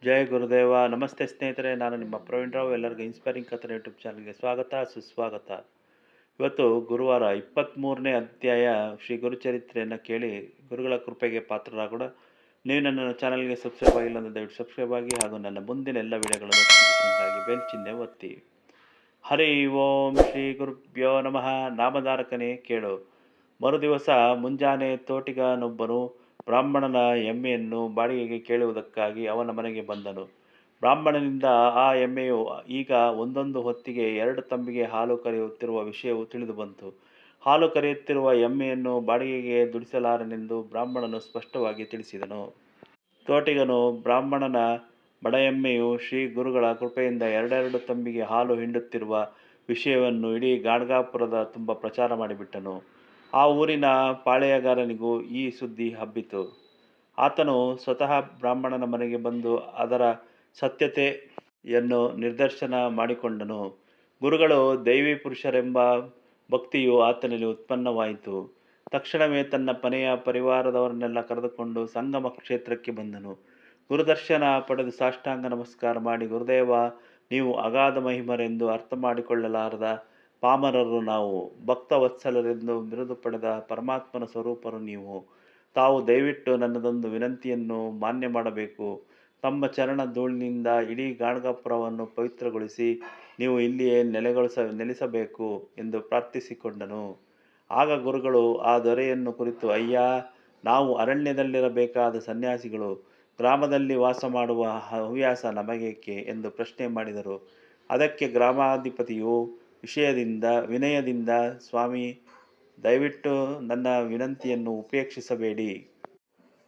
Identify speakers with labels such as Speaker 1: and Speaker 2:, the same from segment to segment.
Speaker 1: ಜೈ ಗುರುದೇವ. ನಮಸ್ತೆ ಸ್ನೇಹಿತರೆ, ನಾನು ನಿಮ್ಮ ಪ್ರವೀಣ್ ರಾವ್. ಎಲ್ಲರಿಗೂ ಇನ್ಸ್ಪೈರಿಂಗ್ ಕಥನ ಯೂಟ್ಯೂಬ್ ಚಾನಲ್ಗೆ ಸ್ವಾಗತ ಸುಸ್ವಾಗತ. ಇವತ್ತು ಗುರುವಾರ 23ನೇ ಅಧ್ಯಾಯ ಶ್ರೀ ಗುರುಚರಿತ್ರೆಯನ್ನು ಕೇಳಿ ಗುರುಗಳ ಕೃಪೆಗೆ ಪಾತ್ರರಾಗೋಣ. ನೀವು ನನ್ನ ಚಾನಲ್ಗೆ ಸಬ್ಸ್ಕ್ರೈಬ್ ಆಗಿಲ್ಲ ಅಂದರೆ ದಯವಿಟ್ಟು ಸಬ್ಸ್ಕ್ರೈಬ್ ಆಗಿ, ಹಾಗೂ ನನ್ನ ಮುಂದಿನ ಎಲ್ಲ ವಿಡಿಯೋಗಳ ನೋಟಿಫಿಕೇಷನ್ಗಾಗಿ ಬೆಲ್ ಚಿಹ್ನೆ ಒತ್ತಿ. ಹರಿ ಓಂ ಶ್ರೀ ಗುರುಭ್ಯೋ ನಮಃ. ನಾಮಧಾರಕನೇ ಕೇಳು. ಮರುದಿವಸ ಮುಂಜಾನೆ ತೋಟಿಗನೊಬ್ಬನು ಬ್ರಾಹ್ಮಣನ ಎಮ್ಮೆಯನ್ನು ಬಾಡಿಗೆಗೆ ಕೇಳುವುದಕ್ಕಾಗಿ ಅವನ ಮನೆಗೆ ಬಂದನು. ಬ್ರಾಹ್ಮಣನಿಂದ ಆ ಎಮ್ಮೆಯು ಈಗ ಒಂದೊಂದು ಹೊತ್ತಿಗೆ 2 ತಂಬಿಗೆ ಹಾಲು ಕರೆಯುತ್ತಿರುವ ವಿಷಯವು ತಿಳಿದು ಬಂತು. ಹಾಲು ಕರೆಯುತ್ತಿರುವ ಎಮ್ಮೆಯನ್ನು ಬಾಡಿಗೆಗೆ ದುಡಿಸಲಾರನೆಂದು ಬ್ರಾಹ್ಮಣನು ಸ್ಪಷ್ಟವಾಗಿ ತಿಳಿಸಿದನು. ತೋಟಿಗನು ಬ್ರಾಹ್ಮಣನ ಬಡ ಎಮ್ಮೆಯು ಶ್ರೀ ಗುರುಗಳ ಕೃಪೆಯಿಂದ 2 ತಂಬಿಗೆ ಹಾಲು ಹಿಂಡುತ್ತಿರುವ ವಿಷಯವನ್ನು ಇಡೀ ಗಾಣಗಾಪುರದ ತುಂಬ ಪ್ರಚಾರ ಮಾಡಿಬಿಟ್ಟನು. ಆ ಊರಿನ ಪಾಳೆಯಗಾರನಿಗೂ ಈ ಸುದ್ದಿ ಹಬ್ಬಿತು. ಆತನು ಸ್ವತಃ ಬ್ರಾಹ್ಮಣನ ಮನೆಗೆ ಬಂದು ಅದರ ಸತ್ಯತೆಯನ್ನು ನಿದರ್ಶನ ಮಾಡಿಕೊಂಡನು. ಗುರುಗಳು ದೈವಿ ಪುರುಷರೆಂಬ ಭಕ್ತಿಯು ಆತನಲ್ಲಿ ಉತ್ಪನ್ನವಾಯಿತು. ತಕ್ಷಣವೇ ತನ್ನ ಮನೆಯ ಪರಿವಾರದವರನ್ನೆಲ್ಲ ಕರೆದುಕೊಂಡು ಸಂಗಮ ಕ್ಷೇತ್ರಕ್ಕೆ ಬಂದನು. ಗುರುದರ್ಶನ ಪಡೆದು ಸಾಷ್ಟಾಂಗ ನಮಸ್ಕಾರ ಮಾಡಿ, ಗುರುದೇವ, ನೀವು ಅಗಾಧ ಮಹಿಮರೆಂದು ಅರ್ಥ ಮಾಡಿಕೊಳ್ಳಲಾರದ ಪಾಮರರು ನಾವು. ಭಕ್ತವತ್ಸಲರೆಂದು ಬಿರುದು ಪಡೆದ ಪರಮಾತ್ಮನ ಸ್ವರೂಪರು ನೀವು. ತಾವು ದಯವಿಟ್ಟು ನನ್ನದೊಂದು ವಿನಂತಿಯನ್ನು ಮಾನ್ಯ ಮಾಡಬೇಕು. ತಮ್ಮ ಚರಣ ಧೂಳಿನಿಂದ ಇಡೀ ಗಾಣಗಾಪುರವನ್ನು ಪವಿತ್ರಗೊಳಿಸಿ ನೀವು ಇಲ್ಲಿಯೇ ನೆಲೆಸಬೇಕು ಎಂದು ಪ್ರಾರ್ಥಿಸಿಕೊಂಡನು. ಆಗ ಗುರುಗಳು ಆ ದೊರೆಯನ್ನು ಕುರಿತು, ಅಯ್ಯ, ನಾವು ಅರಣ್ಯದಲ್ಲಿರಬೇಕಾದ ಸನ್ಯಾಸಿಗಳು, ಗ್ರಾಮದಲ್ಲಿ ವಾಸ ಮಾಡುವ ಹವ್ಯಾಸ ನಮಗೇಕೆ ಎಂದು ಪ್ರಶ್ನೆ ಮಾಡಿದರು. ಅದಕ್ಕೆ ಗ್ರಾಮಾಧಿಪತಿಯು ವಿನಯದಿಂದ, ಸ್ವಾಮಿ, ದಯವಿಟ್ಟು ನನ್ನ ವಿನಂತಿಯನ್ನು ಉಪೇಕ್ಷಿಸಬೇಡಿ.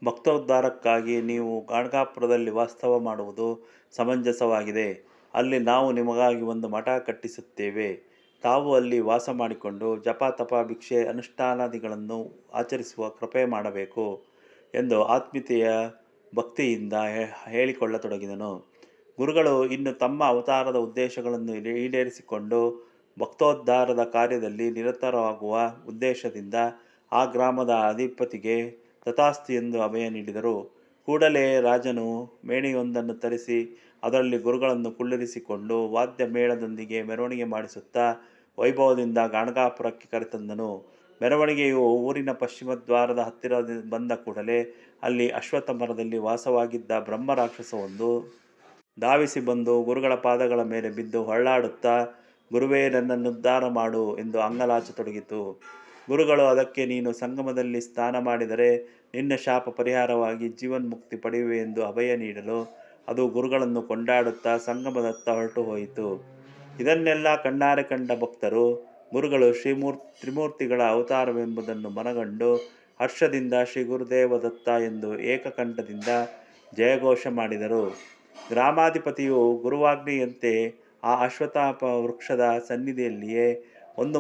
Speaker 1: ಭಕ್ತೋದ್ಧಾರಕ್ಕಾಗಿ ನೀವು ಗಾಣಗಾಪುರದಲ್ಲಿ ವಾಸ್ತವ ಮಾಡುವುದು ಸಮಂಜಸವಾಗಿದೆ. ಅಲ್ಲಿ ನಾವು ನಿಮಗಾಗಿ ಒಂದು ಮಠ ಕಟ್ಟಿಸುತ್ತೇವೆ. ತಾವು ಅಲ್ಲಿ ವಾಸ ಮಾಡಿಕೊಂಡು ಜಪ ತಪ ಭಿಕ್ಷೆ ಅನುಷ್ಠಾನಾದಿಗಳನ್ನು ಆಚರಿಸುವ ಕೃಪೆ ಮಾಡಬೇಕು ಎಂದು ಆತ್ಮೀಯತೆಯ ಭಕ್ತಿಯಿಂದ ಹೇಳಿಕೊಳ್ಳತೊಡಗಿದನು. ಗುರುಗಳು ಇನ್ನು ತಮ್ಮ ಅವತಾರದ ಉದ್ದೇಶಗಳನ್ನು ಈಡೇರಿಸಿಕೊಂಡು ಭಕ್ತೋದ್ಧಾರದ ಕಾರ್ಯದಲ್ಲಿ ನಿರತರಾಗುವ ಉದ್ದೇಶದಿಂದ ಆ ಗ್ರಾಮದ ಅಧಿಪತಿಗೆ ತಥಾಸ್ತು ಎಂದು ಅಭಯ ನೀಡಿದರು. ಕೂಡಲೇ ರಾಜನು ಮೇಣೆಯೊಂದನ್ನು ತರಿಸಿ ಅದರಲ್ಲಿ ಗುರುಗಳನ್ನು ಕುಳ್ಳಿರಿಸಿಕೊಂಡು ವಾದ್ಯ ಮೇಳದೊಂದಿಗೆ ಮೆರವಣಿಗೆ ಮಾಡಿಸುತ್ತಾ ವೈಭವದಿಂದ ಗಾಣಗಾಪುರಕ್ಕೆ ಕರೆತಂದನು. ಮೆರವಣಿಗೆಯು ಊರಿನ ಪಶ್ಚಿಮ ದ್ವಾರದ ಹತ್ತಿರ ಬಂದ ಕೂಡಲೇ ಅಲ್ಲಿ ಅಶ್ವತ್ಥ ಮರದಲ್ಲಿ ವಾಸವಾಗಿದ್ದ ಬ್ರಹ್ಮರಾಕ್ಷಸವೊಂದು ಧಾವಿಸಿ ಬಂದು ಗುರುಗಳ ಪಾದಗಳ ಮೇಲೆ ಬಿದ್ದು ಹೊರಳಾಡುತ್ತಾ, ಗುರುವೇ, ನನ್ನನ್ನುದ್ಧಾರ ಮಾಡು ಎಂದು ಅಂಗಲಾಚತೊಡಗಿತು. ಗುರುಗಳು ಅದಕ್ಕೆ, ನೀನು ಸಂಗಮದಲ್ಲಿ ಸ್ನಾನ ಮಾಡಿದರೆ ನಿನ್ನ ಶಾಪ ಪರಿಹಾರವಾಗಿ ಜೀವನ್ಮುಕ್ತಿ ಪಡೆಯುವೆ ಎಂದು ಅಭಯ ನೀಡಲು ಅದು ಗುರುಗಳನ್ನು ಕೊಂಡಾಡುತ್ತಾ ಸಂಗಮದತ್ತ ಹೊರಟು ಹೋಯಿತು. ಇದನ್ನೆಲ್ಲ ಕಣ್ಣಾರೆ ಕಂಡ ಭಕ್ತರು ಗುರುಗಳು ತ್ರಿಮೂರ್ತಿಗಳ ಅವತಾರವೆಂಬುದನ್ನು ಮನಗಂಡು ಹರ್ಷದಿಂದ ಶ್ರೀ ಗುರುದೇವ ದತ್ತ ಎಂದು ಏಕಕಂಠದಿಂದ ಜಯಘೋಷ ಮಾಡಿದರು. ಗ್ರಾಮಾಧಿಪತಿಯು ಗುರುವಾಜ್ಞೆಯಂತೆ ಆ ಅಶ್ವತ್ಥ ವೃಕ್ಷದ ಸನ್ನಿಧಿಯಲ್ಲಿಯೇ ಒಂದು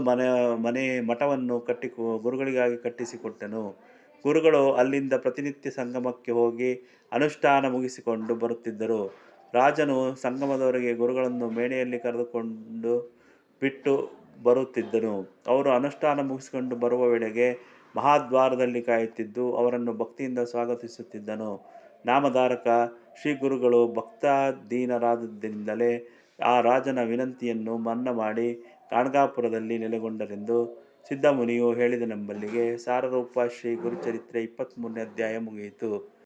Speaker 1: ಮಠವನ್ನು ಗುರುಗಳಿಗಾಗಿ ಕಟ್ಟಿಸಿಕೊಟ್ಟನು. ಗುರುಗಳು ಅಲ್ಲಿಂದ ಪ್ರತಿನಿತ್ಯ ಸಂಗಮಕ್ಕೆ ಹೋಗಿ ಅನುಷ್ಠಾನ ಮುಗಿಸಿಕೊಂಡು ಬರುತ್ತಿದ್ದರು. ರಾಜನು ಸಂಗಮದವರೆಗೆ ಗುರುಗಳನ್ನು ಮೇಣೆಯಲ್ಲಿ ಕರೆದುಕೊಂಡು ಬಿಟ್ಟು ಬರುತ್ತಿದ್ದನು. ಅವರು ಅನುಷ್ಠಾನ ಮುಗಿಸಿಕೊಂಡು ಬರುವ ವೇಳೆಗೆ ಮಹಾದ್ವಾರದಲ್ಲಿ ಕಾಯುತ್ತಿದ್ದು ಅವರನ್ನು ಭಕ್ತಿಯಿಂದ ಸ್ವಾಗತಿಸುತ್ತಿದ್ದನು. ನಾಮಧಾರಕ ಶ್ರೀ ಗುರುಗಳು ಭಕ್ತಾಧೀನರಾದದ್ದರಿಂದಲೇ ಆ ರಾಜನ ವಿನಂತಿಯನ್ನು ಮನ್ನಾ ಮಾಡಿ ಗಾಣಗಾಪುರದಲ್ಲಿ ನೆಲೆಗೊಂಡರೆಂದು ಸಿದ್ಧಮುನಿಯು ಹೇಳಿದನೆಂಬಲ್ಲಿಗೆ ಸಾರರೂಪ ಶ್ರೀ ಗುರುಚರಿತ್ರೆ 23ನೇ ಅಧ್ಯಾಯ ಮುಗಿಯಿತು.